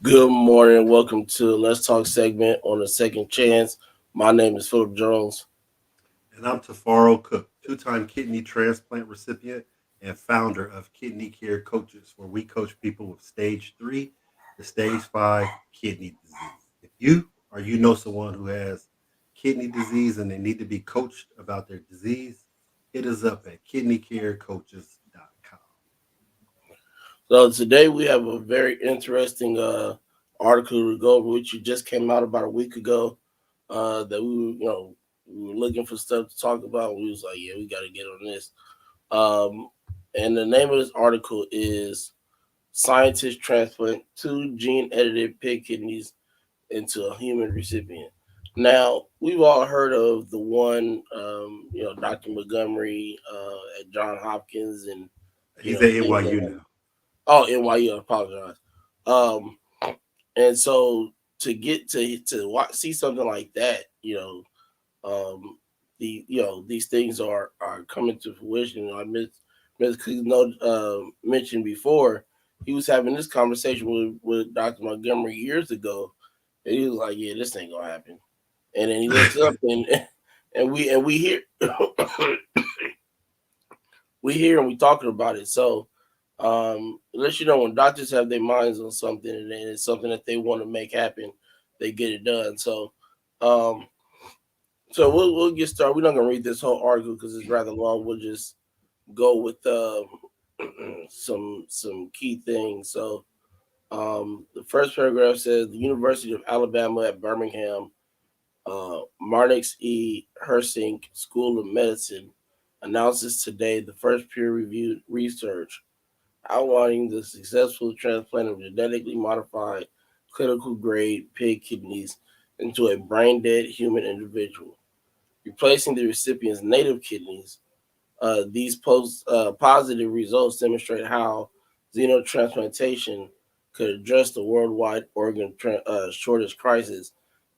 Good morning. Welcome to Let's Talk segment on the second chance. My name is Philip Jones. And I'm Tafaro Cook, two-time kidney transplant recipient and founder of Kidney Care Coaches, where we coach people with stage 3 to stage 5 kidney disease. If you or you know someone who has kidney disease and they need to be coached about their disease, hit us up at kidneycarecoaches.com. So today we have a very interesting article to go over, which just came out about a week ago. That we were looking for stuff to talk about. We was like, yeah, we got to get on this. Um, and the name of this article is "Scientists Transplant Two Gene Edited Pig Kidneys into a Human Recipient." Now, we've all heard of the one, Dr. Montgomery at John Hopkins and, He's at things NYU like, now. oh, NYU, I apologize. Um, and so to get to watch, see something like that, these things are coming to fruition. I Miss mentioned before he was having this conversation with Dr. Montgomery years ago, and he was like, "Yeah, this ain't gonna happen." And then he looks up and and we hear we hear and we talking about it. So let you know when doctors have their minds on something and then it's something that they want to make happen, they get it done. Um, so we'll get started. We're not gonna read this whole article because it's rather long. We'll just go with some key things. So the first paragraph says the University of Alabama at Birmingham, Marnix E. Hersink School of Medicine announces today the first peer-reviewed research outlining the successful transplant of genetically modified clinical grade pig kidneys into a brain dead human individual, replacing the recipient's native kidneys. These positive results demonstrate how xenotransplantation could address the worldwide shortage crisis.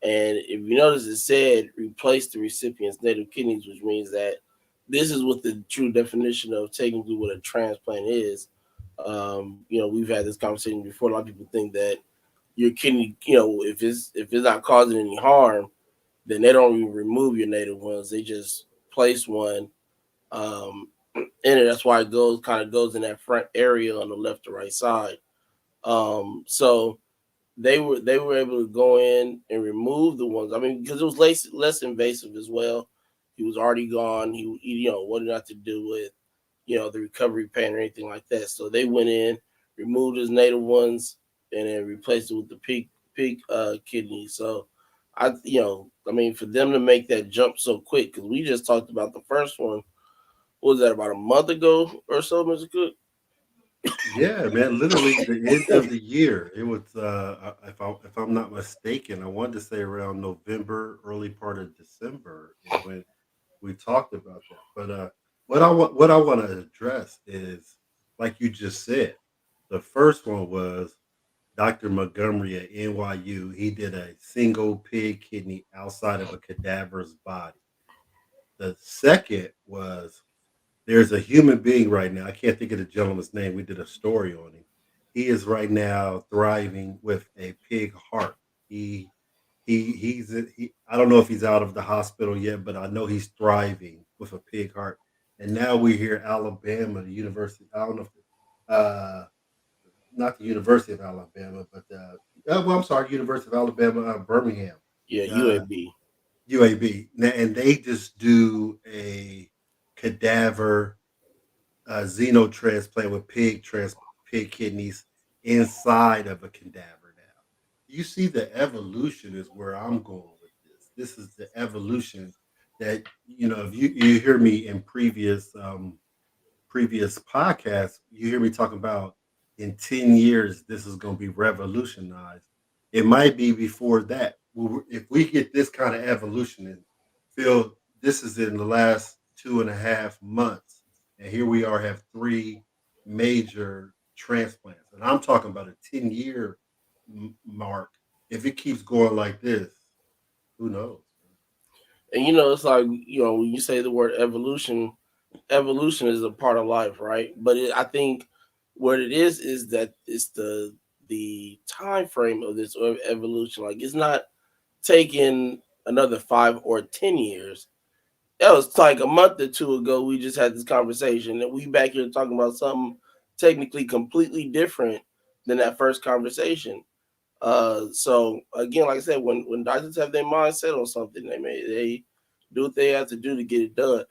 And if you notice, it said replace the recipient's native kidneys, which means that this is what the true definition of technically what a transplant is. We've had this conversation before. A lot of people think that your kidney, if it's not causing any harm, then they don't even remove your native ones. They just place one um, in it. That's why it goes in that front area on the left or right side. So they were able to go in and remove the ones. I mean, because it was less invasive as well. He was already gone. He what did not to do with the recovery pain or anything like that. So they went in, removed his native ones, and then replaced it with the pig kidney. So I mean, for them to make that jump so quick, because we just talked about the first one, what was that, about a month ago or so, Mr. Cook? Yeah, man. Literally the end of the year. It was, if I'm not mistaken, I wanted to say around November, early part of December is when we talked about that. But what I want to address is, like you just said, the first one was Dr. Montgomery at NYU. He did a single pig kidney outside of a cadaver's body. The second was there's a human being right now. I can't think of the gentleman's name. We did a story on him. He is right now thriving with a pig heart. He I don't know if he's out of the hospital yet, but I know he's thriving with a pig heart. And now we hear Alabama, the university. I don't know if not the University of Alabama, but well, I'm sorry, University of Alabama, Birmingham, Yeah, uh, UAB. UAB, and they just do a cadaver xenotransplant with pig kidneys inside of a cadaver now. You see the evolution is where I'm going with this. This is the evolution that if you hear me in previous podcasts, you hear me talking about in 10 years this is going to be revolutionized. It might be before that. If we get this kind of evolution and feel this is in the last 2.5 months, and here we are have three major transplants, and I'm talking about a 10-year mark. If it keeps going like this, who knows? And it's like, when you say the word evolution, evolution is a part of life, right? But I think what it is that it's the time frame of this evolution. Like it's not taking another 5 or 10 years. That was like a month or two ago. We just had this conversation, and we back here talking about something technically completely different than that first conversation. So again, like I said, when doctors have their mind set on something, they do what they have to do to get it done.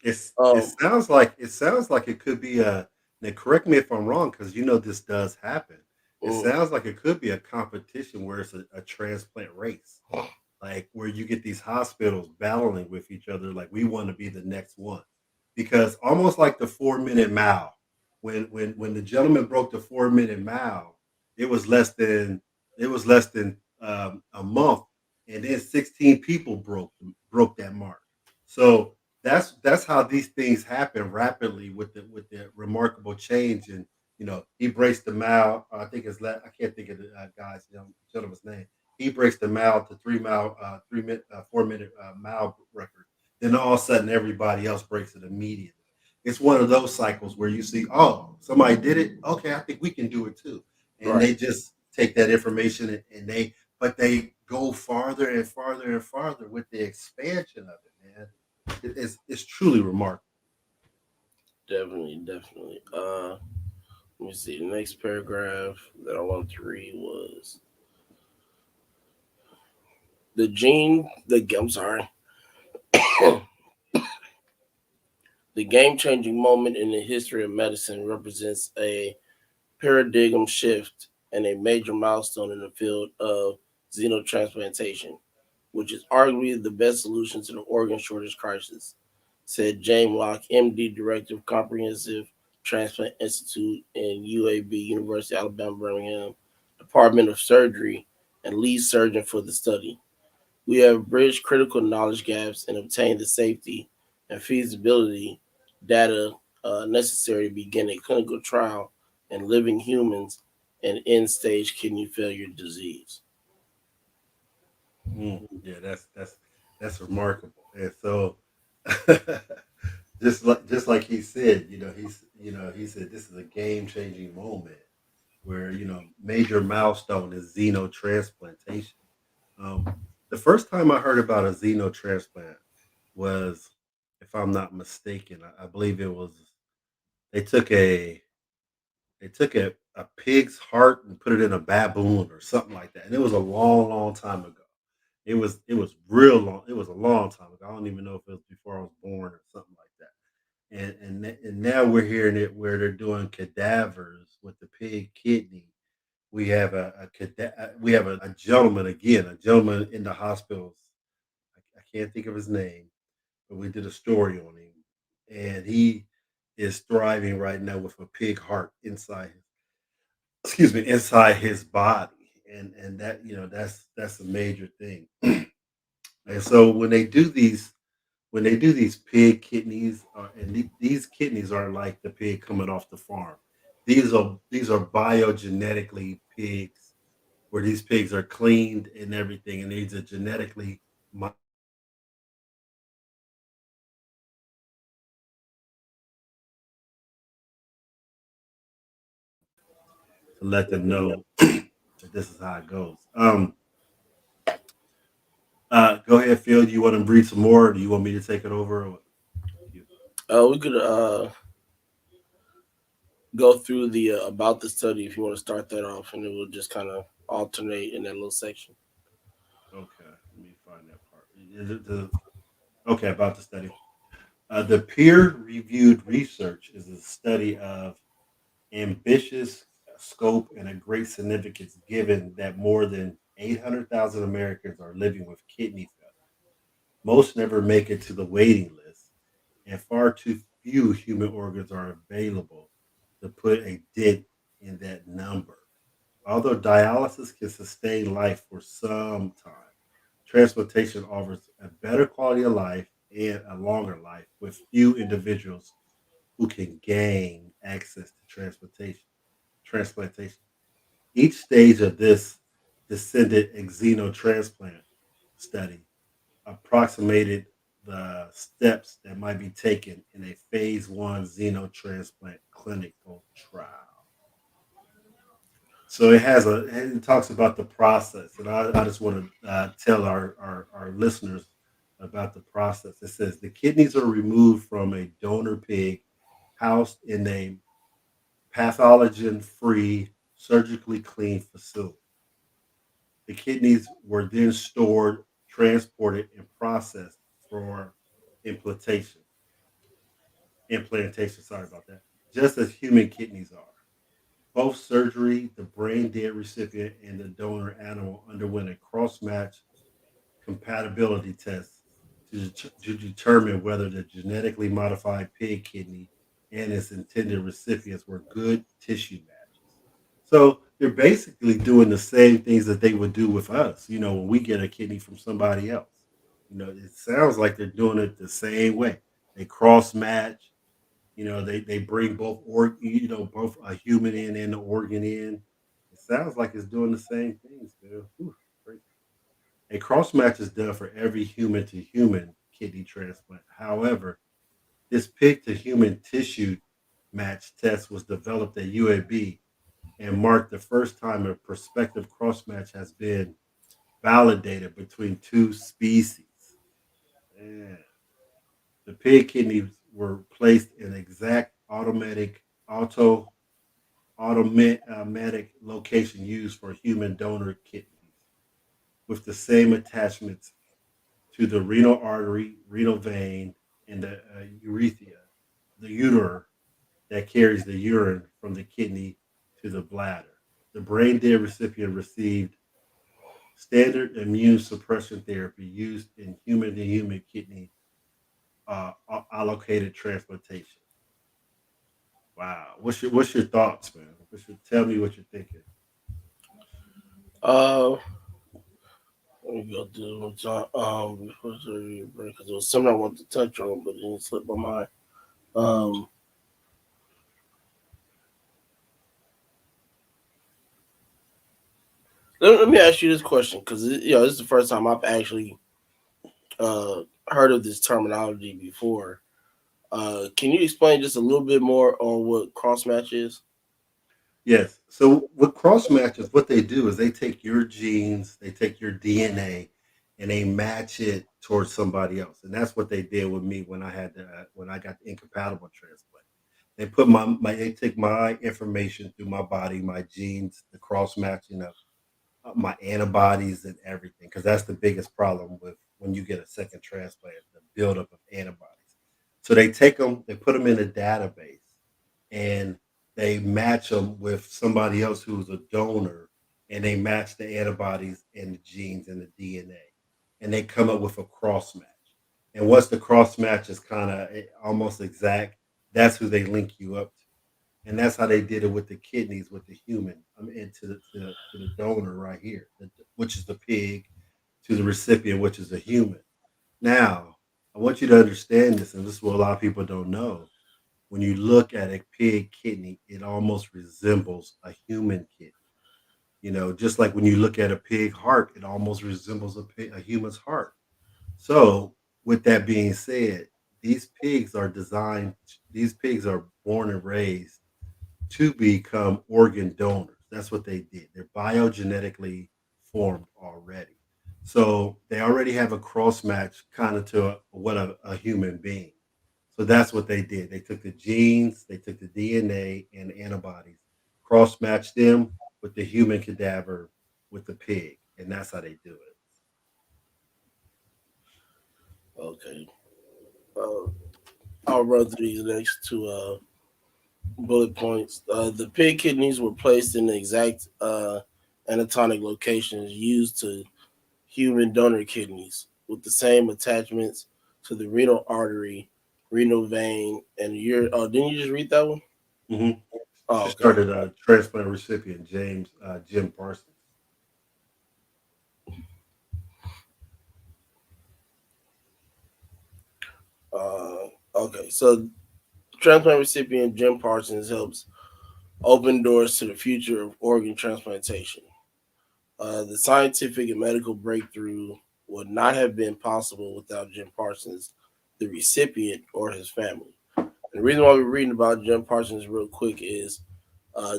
It Um, sounds like it could be a. Now, correct me if I'm wrong, because you know this does happen. It mm, sounds like it could be a competition where it's a transplant race, like where you get these hospitals battling with each other, like we want to be the next one, because almost like the 4 minute mile, when the gentleman broke the 4 minute mile, it was less than a month, and then 16 people broke that mark. So that's how these things happen rapidly with the remarkable change. And he breaks the mile. I think I can't think of the guy's gentleman's name. He breaks the mile to 3 mile, 3 minute, 4 minute mile record. Then all of a sudden, everybody else breaks it immediately. It's one of those cycles where you see, oh, somebody did it. Okay, I think we can do it too. And right, they just take that information but they go farther and farther and farther with the expansion of it, man. It's truly remarkable. definitely, definitely. Let me see. The next paragraph that I wanted to read was the gene. The I'm sorry. The game-changing moment in the history of medicine represents a paradigm shift and a major milestone in the field of xenotransplantation, which is arguably the best solution to the organ shortage crisis, said James Locke, MD, Director of Comprehensive Transplant Institute in UAB, University of Alabama, Birmingham, Department of Surgery, and lead surgeon for the study. We have bridged critical knowledge gaps and obtained the safety and feasibility data necessary to begin a clinical trial in living humans and end stage kidney failure disease. Yeah, that's remarkable. And so, just like he said, he said this is a game changing moment where major milestone is xenotransplantation. Um, the first time I heard about a xenotransplant was, if I'm not mistaken, I believe it was they took a a pig's heart and put it in a baboon or something like that, and it was a long, long time ago. It was real long. It was a long time ago. I don't even know if it was before I was born or something like that. And now we're hearing it where they're doing cadavers with the pig kidney. We have a gentleman again, a gentleman in the hospitals. I can't think of his name, but we did a story on him, and he is thriving right now with a pig heart inside his body, and that that's a major thing. And so when they do these pig kidneys, these kidneys are like the pig coming off the farm. These are biogenetically pigs, where these pigs are cleaned and everything, and these are genetically modified to let them know that this is how it goes. Go ahead, Phil. Do you want to read some more, or do you want me to take it over? Or what? You- We could go through the about the study if you want to start that off, and it will just kind of alternate in that little section. Okay, let me find that part. Okay, about the study. The peer-reviewed research is a study of ambitious scope and a great significance, given that more than 800,000 Americans are living with kidney failure. Most never make it to the waiting list, and far too few human organs are available to put a dent in that number. Although dialysis can sustain life for some time, transplantation offers a better quality of life and a longer life, with few individuals who can gain access to transplantation. Each stage of this descended xenotransplant study approximated the steps that might be taken in a phase one xenotransplant clinical trial. So it talks about the process, and I just want to tell our listeners about the process. It says the kidneys are removed from a donor pig housed in a pathogen-free, surgically clean facility. The kidneys were then stored, transported, and processed for implantation. Implantation, sorry about that. Just as human kidneys are. Both surgery, the brain dead recipient, and the donor animal underwent a cross match compatibility test to determine whether the genetically modified pig kidney and its intended recipients were good tissue matches. So they're basically doing the same things that they would do with us, when we get a kidney from somebody else. It sounds like they're doing it the same way. They cross match, they bring both a human in and the organ in. It sounds like it's doing the same things, man. Whew, crazy. A cross match is done for every human to human kidney transplant. However, this pig to human tissue match test was developed at UAB and marked the first time a prospective cross match has been validated between two species. Man. The pig kidneys were placed in exact automatic location used for human donor kidneys, with the same attachments to the renal artery, renal vein, and the urethra, the ureter that carries the urine from the kidney to the bladder. The brain dead recipient received standard immune suppression therapy used in human to human kidney allocated transplantation. Wow. What's your thoughts, man? Tell me what you're thinking. Uh, Let me go through one time. Before surgery break, because there was something I wanted to touch on, but it didn't slip my mind. Um, let me ask you this question, because this is the first time I've actually uh heard of this terminology before. Can you explain just a little bit more on what cross match is? Yes. So with cross matches, what they do is they take your genes, they take your DNA, and they match it towards somebody else. And that's what they did with me when I got the incompatible transplant. They put they take my information through my body, my genes, the cross matching of my antibodies and everything, because that's the biggest problem with when you get a second transplant, the buildup of antibodies. So they take them, they put them in a database, and they match them with somebody else who's a donor, and they match the antibodies and the genes and the DNA, and they come up with a cross match. And once the cross match is kind of almost exact, that's who they link you up to, and that's how they did it with the kidneys with the human. I mean, and to the donor right here, which is the pig, to the recipient, which is a human. Now, I want you to understand this, and this is what a lot of people don't know. When you look at a pig kidney, it almost resembles a human kidney. Just like when you look at a pig heart, it almost resembles a human's heart. So, with that being said, these pigs are born and raised to become organ donors. That's what they did. They're biogenetically formed already. So they already have a cross match kind of to what a human being. So that's what they did. They took the genes, they took the DNA and antibodies, cross matched them with the human cadaver with the pig. And that's how they do it. Okay. Uh, I'll run through these next two bullet points. The pig kidneys were placed in the exact anatomic locations used to human donor kidneys, with the same attachments to the renal artery, renal vein, and your. Oh, didn't you just read that one? Hmm. Oh, She okay. started a transplant recipient, Jim Parsons. Okay. So, transplant recipient Jim Parsons helps open doors to the future of organ transplantation. The scientific and medical breakthrough would not have been possible without Jim Parsons, the recipient, or his family. And the reason why we're reading about Jim Parsons real quick is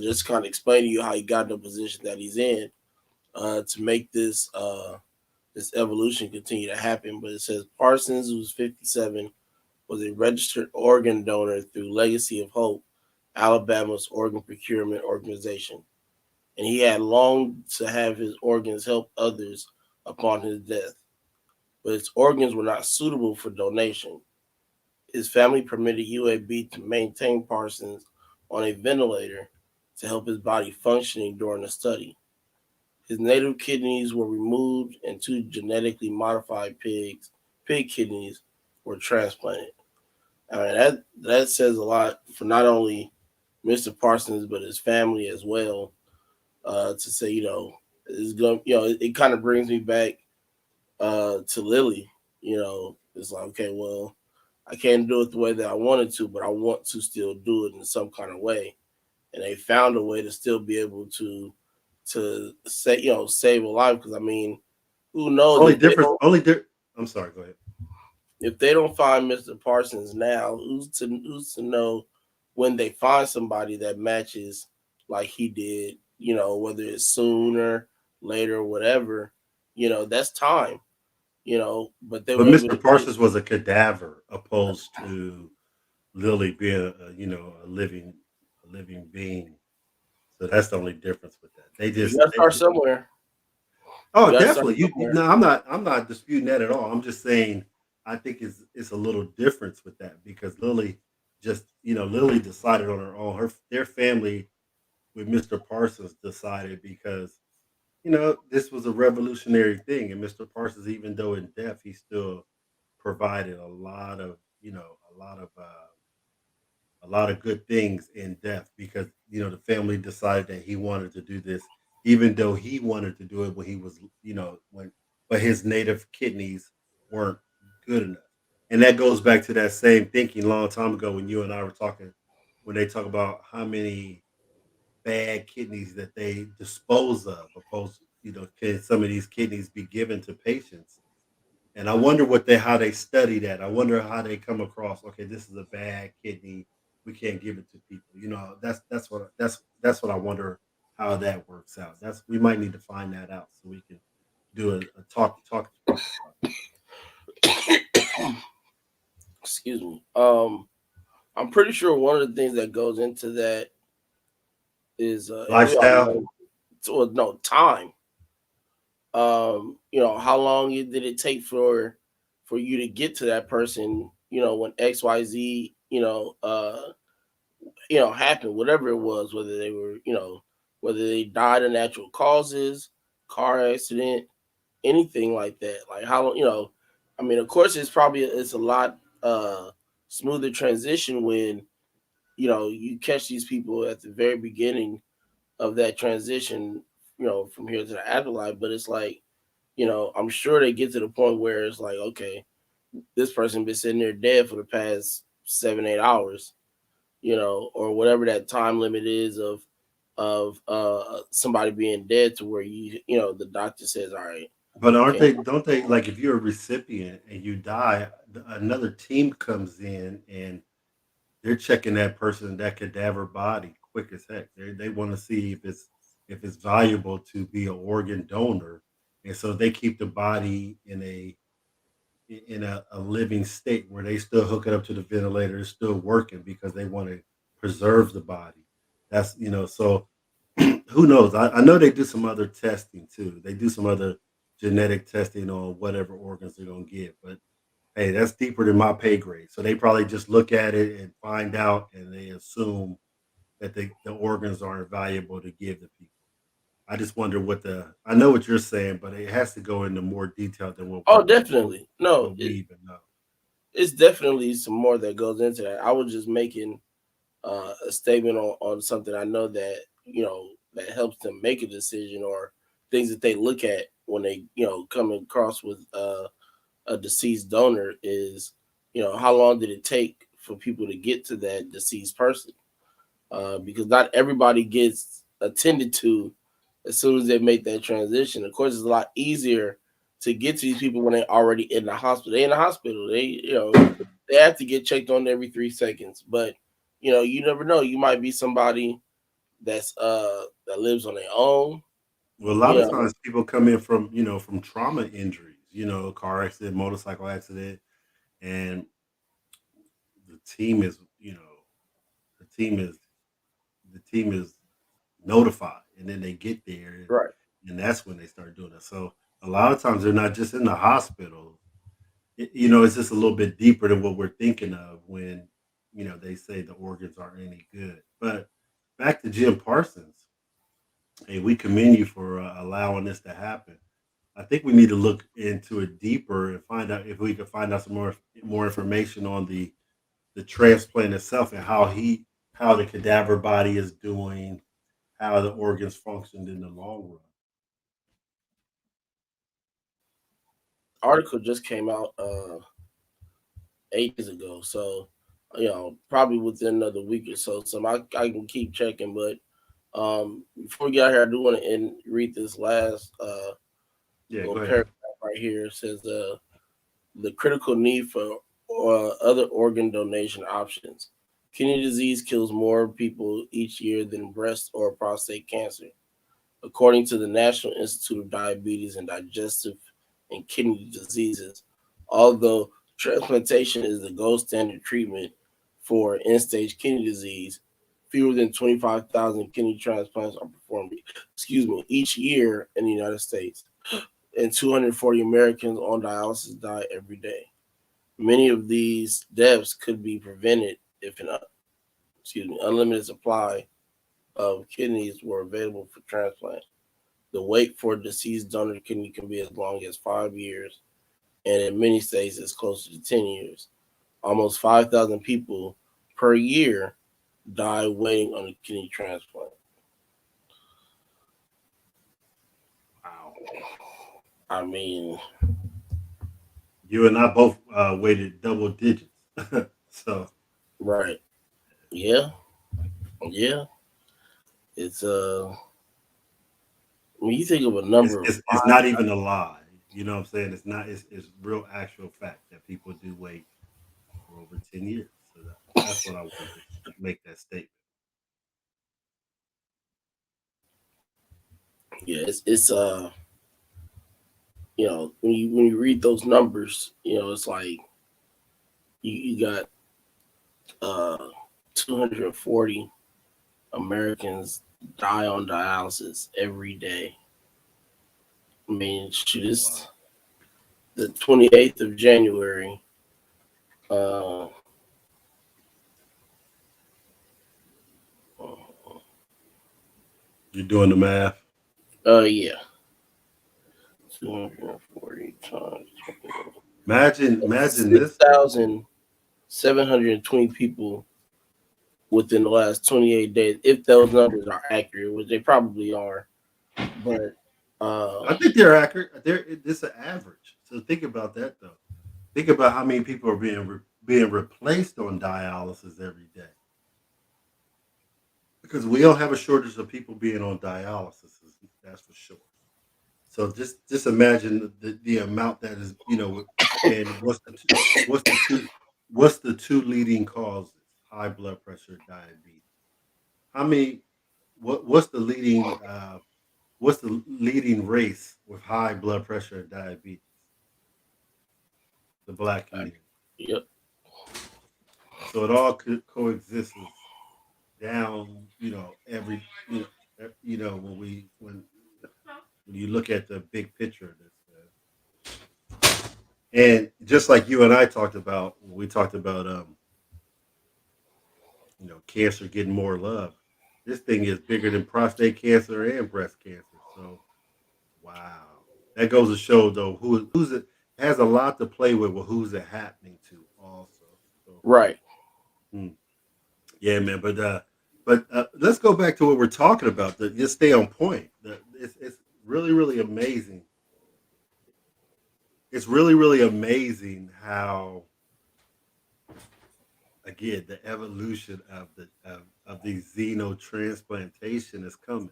Just kind of explain to you how he got in the position that he's in to make this evolution continue to happen. But it says Parsons, who's 57, was a registered organ donor through Legacy of Hope, Alabama's organ procurement organization, and he had longed to have his organs help others upon his death, but his organs were not suitable for donation. His family permitted UAB to maintain Parsons on a ventilator to help his body functioning during the study. His native kidneys were removed and two genetically modified pig kidneys, were transplanted. I mean that says a lot for not only Mr. Parsons but his family as well. To say it's going it kind of brings me back to Lily. It's like, okay, well, I can't do it the way that I wanted to, but I want to still do it in some kind of way. And they found a way to still be able to say save a life. Because I mean, who knows Only difference, only I'm sorry. Go ahead. if they don't find Mr. Parsons now, who's to know when they find somebody that matches like he did, whether it's sooner, later, whatever, that's time, but they But were able Mr. to get Parsons was a cadaver, opposed to Lily being a living being. So that's the only difference with that. you gotta start somewhere. You Oh, gotta start definitely. somewhere. No, I'm not disputing that at all. I'm just saying I think it's a little difference with that because Lily just Lily decided on her own. Their family with Mr. Parsons decided because this was a revolutionary thing, and Mr. Parsons, even though in death, he still provided a lot of good things in death because the family decided that he wanted to do this, even though he wanted to do it when he was when but his native kidneys weren't good enough, and that goes back to that same thinking a long time ago when you and I were talking when they talk about how many bad kidneys that they dispose of opposed can some of these kidneys be given to patients, and I wonder what they how they study that. I wonder how they come across. Okay, this is a bad kidney. We can't give it to people. That's what I wonder how that works out. That's we might need to find that out so we can do a talk about that. Excuse me. I'm pretty sure one of the things that goes into that is, and we all Lifestyle, know, well, no time. How long did it take for you to get to that person? When XYZ, happened, whatever it was, whether they were, whether they died of natural causes, car accident, anything like that. Like how I mean, of course, it's a lot smoother transition when you catch these people at the very beginning of that transition, from here to the afterlife. But it's like, I'm sure they get to the point where it's like, okay, this person been sitting there dead for the past 7 8 hours, or whatever that time limit is of somebody being dead to where the doctor says, all right, but you aren't can't. they? Don't they like if you're a recipient and you die, another team comes in and they're checking that person, that cadaver body, quick as heck. They want to see if it's valuable to be an organ donor, and so they keep the body in a living state where they still hook it up to the ventilator, it's still working because they want to preserve the body. That's so who knows? I know they do some other testing too. They do some other genetic testing on whatever organs they're gonna give, but hey, that's deeper than my pay grade. So they probably just look at it and find out, and they assume that the organs aren't valuable to give to people. I just wonder what the. I know what you're saying, but it has to go into more detail than Oh, definitely. No, what we even know. it's definitely some more that goes into that. I was just making a statement on something I know that that helps them make a decision, or things that they look at when they come across with a deceased donor is, how long did it take for people to get to that deceased person, because not everybody gets attended to as soon as they make that transition. Of course, it's a lot easier to get to these people when they're already in the hospital. They in the hospital. They have to get checked on every 3 seconds. But you never know. You might be somebody that lives on their own. Well, a lot You of know, times people come in from from trauma injuries, car accident, motorcycle accident, and the team is the team is the team is notified, and then they get there, right. and that's when they start doing it. So a lot of times they're not just in the hospital. It's just a little bit deeper than what we're thinking of when they say the organs aren't any good. But back to Jim Parsons, hey, we commend you for allowing this to happen. I think we need to look into it deeper and find out if we can find out some more information on the transplant itself and how the cadaver body is doing, how the organs functioned in the long run. Article just came out 8 days ago, so probably within another week or so. So I can keep checking, but before we get out here, I do want to read this last Yeah, little go ahead. paragraph right here. It says the critical need for other organ donation options. Kidney disease kills more people each year than breast or prostate cancer, according to the National Institute of Diabetes and Digestive and Kidney Diseases. Although transplantation is the gold standard treatment for end-stage kidney disease, fewer than 25,000 kidney transplants are performed, each year in the United States, and 240 Americans on dialysis die every day. Many of these deaths could be prevented if an unlimited supply of kidneys were available for transplant. The wait for a deceased donor kidney can be as long as 5 years, and in many states, it's closer to 10 years. Almost 5,000 people per year die waiting on a kidney transplant. Wow. I mean, You and I both waited double digits. So right. Yeah. Yeah. It's, when you think of a it's, number of it's it's not even a lie. You know what I'm saying? It's not. It's real actual fact that people do wait for over 10 years. So that's what I wanted to make that statement. yeah, when you read those numbers, it's like you got uh 240 Americans die on dialysis every day. I mean, shoot, it's Wow. the 28th of January. Uh, You're doing the math. yeah, 240 times Imagine six this though. thousand 720 people within the last 28 days. If those numbers are accurate, which they probably are, but uh, I think they're accurate. It's an average. So think about that though. Think about how many people are being replaced on dialysis every day. Because we don't have a shortage of people being on dialysis. That's for sure. So just imagine the amount that is and what's the two what's the two leading causes? High blood pressure, diabetes. How many? What's the leading race with high blood pressure and diabetes? The black community. yep, So it all coexists down. Every when when you look at the big picture of this. And just like you and I talked about when we talked about cancer getting more love, this thing is bigger than prostate cancer and breast cancer. So wow. That goes to show though who's it has a lot to play with who's it happening to also. So right. hmm, yeah, man. But let's go back to what we're talking about. Just stay on point. It's really really amazing. It's really really amazing how again the evolution of the xenotransplantation is coming.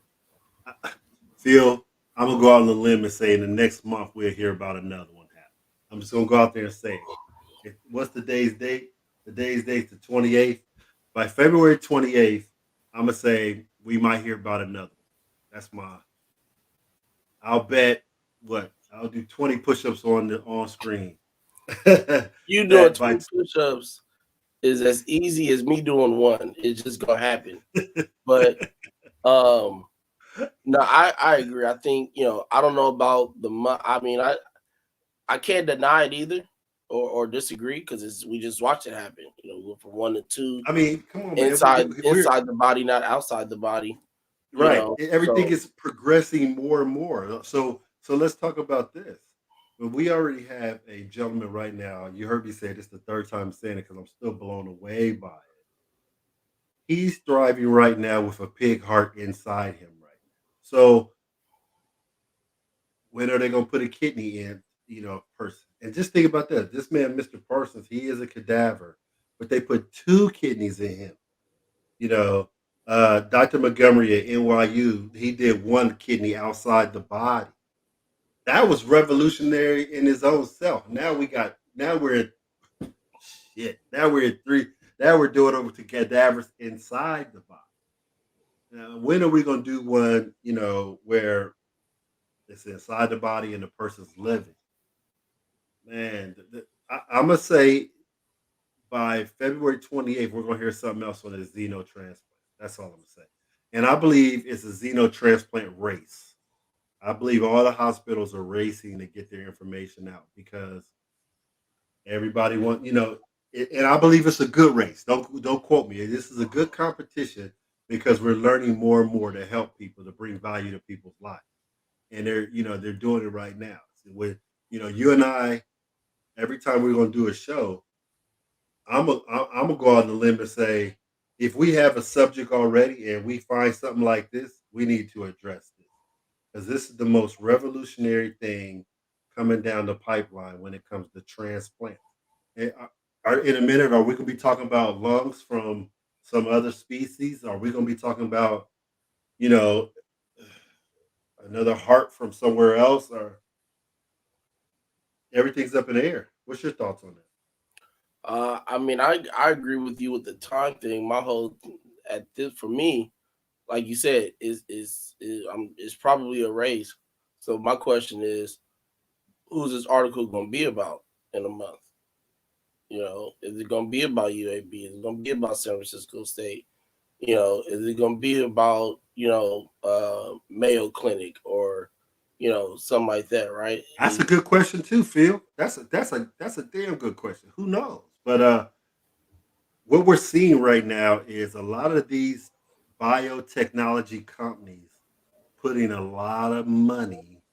Phil, I'm gonna go out on the limb and say in the next month we'll hear about another one happen. I'm just gonna go out there and say it. What's the day's date? The day's date the 28th. By February 28th, I'm gonna say we might hear about another one. That's my. I'll bet what I'll do 20 push-ups on the on screen. You doing that by 20 push-ups is as easy as me doing one. It's just gonna happen. But um no, I agree. I think, I don't know about I mean, I can't deny it either or disagree because it's we just watch it happen. We went from one to two I mean, come on, man. inside We're inside the body, not outside the body. right. Everything So is progressing more and more. So let's talk about this. But we already have a gentleman right now. You heard me say this the third time saying it because I'm still blown away by it. He's thriving right now with a pig heart inside him right now. So when are they gonna put a kidney in, person? And just think about that. This man, Mr. Parsons, he is a cadaver, but they put two kidneys in him. You know, Dr. Montgomery at NYU, he did one kidney outside the body. That was revolutionary in his own self. Now we're at shit. Now we're at three. Now we're doing over to cadavers inside the body. Now, when are we gonna do one, where it's inside the body and the person's living? Man, I'm gonna say by February 28th, we're gonna hear something else on the xenotransplant. That's all I'm gonna say. And I believe it's a xenotransplant race. I believe all the hospitals are racing to get their information out because everybody want, and I believe it's a good race. Don't quote me. This is a good competition because we're learning more and more to help people to bring value to people's lives, and they're doing it right now. So with you and I, every time we're gonna do a show, I'm gonna go out on the limb and say, if we have a subject already and we find something like this, we need to address this because this is the most revolutionary thing coming down the pipeline when it comes to transplant. And in a minute, are we gonna be talking about lungs from some other species? Are we gonna be talking about you know another heart from somewhere else? Or everything's up in the air? What's your thoughts on that? I mean, I agree with you with the time thing. My whole at this for me, like you said, is probably a race. So my question is, who's this article going to be about in a month? Is it going to be about UAB? Is it going to be about San Francisco State? Is it going to be about Mayo Clinic or something like that, right? That's a good question too, Phil. That's a damn good question. Who knows? But what we're seeing right now is a lot of these biotechnology companies putting a lot of money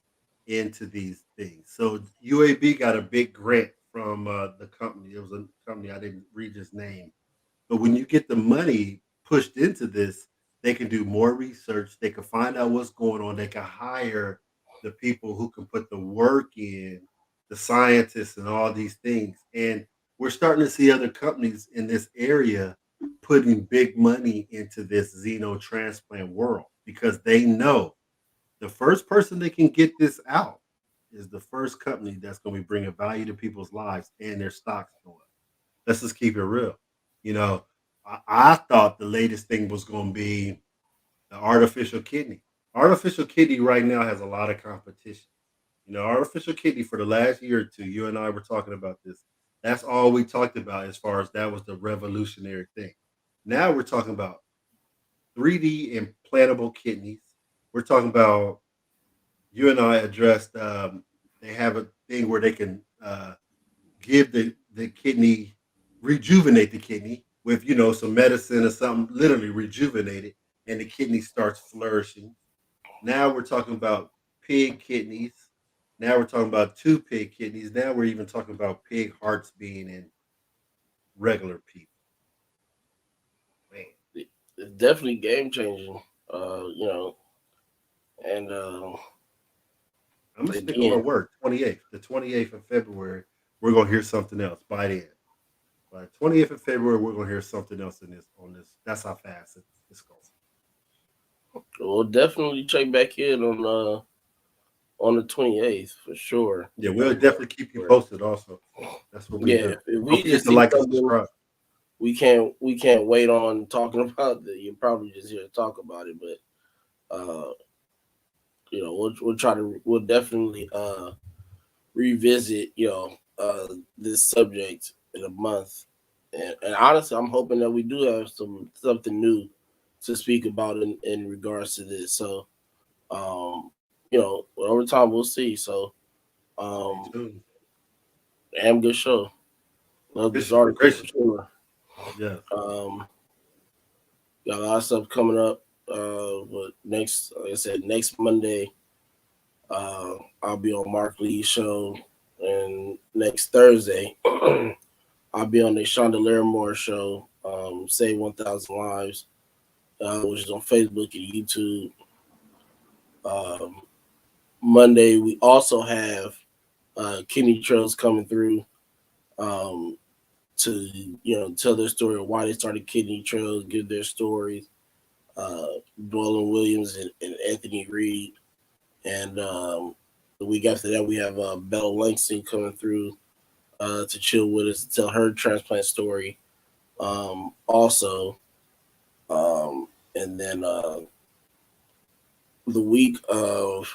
into these things. So UAB got a big grant from the company. It was a company, I didn't read his name, but when you get the money pushed into this, they can do more research. They can find out what's going on. They can hire the people who can put the work in, the scientists, and all these things. And we're starting to see other companies in this area putting big money into this xenotransplant world because they know the first person that can get this out is the first company that's going to be bringing value to people's lives and their stocks going up. Let's just keep it real. You know, I thought the latest thing was going to be the artificial kidney. Artificial kidney right now has a lot of competition. Artificial kidney for the last year or two, you and I were talking about this. That's all we talked about as far as that was the revolutionary thing. Now we're talking about 3D implantable kidneys. We're talking about you and I addressed. They have a thing where they can give the kidney, rejuvenate the kidney with some medicine or something, literally rejuvenate it, and the kidney starts flourishing. Now we're talking about pig kidneys. Now we're talking about two pig kidneys. Now we're even talking about pig hearts being in regular people. Man, it's definitely game changing. And I'm gonna stick on my again, word. 28th, the 28th of February, we're gonna hear something else by then. By 20th of February, we're gonna hear something else in this on this. That's how fast it's going. we'll definitely check back in on the 28th for sure. Yeah, we'll definitely keep you February. posted. Also, that's what we're Yeah, here. if Don't we forget just to see like and something, subscribe. we can't wait on talking about it. You're probably just here to talk about it, but we'll definitely revisit this subject in a month. And honestly, I'm hoping that we do have something new to speak about in regards to this. So over time we'll see. So Stay um, tuned. damn good show. Love Great this show. article Great for show. sure. Yes. Um, got a lot of stuff coming up. But next, like I said, next Monday, I'll be on Mark Lee's show, and next Thursday, I'll be on the Shonda Moore show, Save 1,000 Lives, which is on Facebook and YouTube. Um, Monday, we also have Kidney Trails coming through um, to tell their story of why they started Kidney Trails, give their stories. Dwayne Williams and Anthony Reed, and the week after that we have Bella Langston coming through to chill with us to tell her transplant story. Also, and then the week of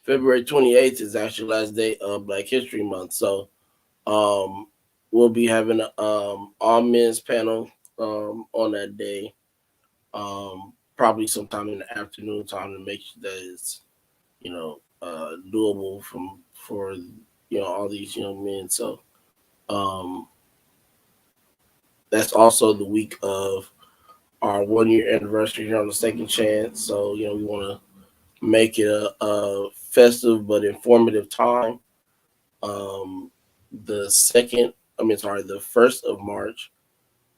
February 28th is actually last day of Black History Month. So um, we'll be having a all men's panel on that day, probably sometime in the afternoon time to make sure that it's doable for all these young men. So um, that's also the week of our 1 year anniversary here on the Second Chance. So we want to make it a festive but informative time. Um, the second, I mean, sorry, the 1st of March,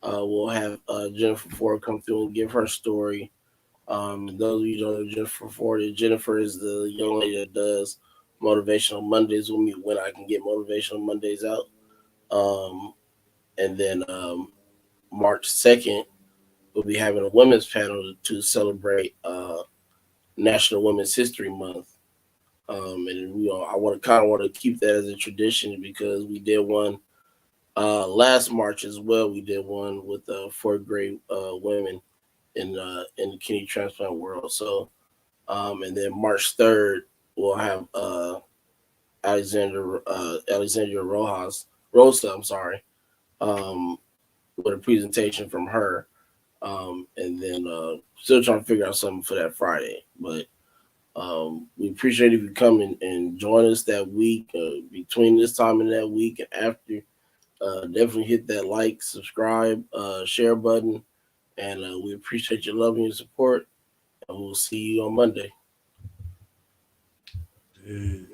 we'll have Jennifer Ford come through and give her story. Those of you who don't know Jennifer Ford, Jennifer is the young lady that does motivational Mondays with me when I can get motivational Mondays out. Um, and then March 2nd, we'll be having a women's panel to celebrate National Women's History Month. And I want to kind of want to keep that as a tradition because we did one last March as well. We did one with 4th grade women in the kidney transplant world. So and then March 3rd we'll have Alexandria Rosa. I'm sorry, um, with a presentation from her. And then still trying to figure out something for that Friday, but we appreciate if you come and join us that week, between this time and that week and after. Definitely hit that like, subscribe, share button, and we appreciate your love and your support. And we'll see you on Monday. Jeez.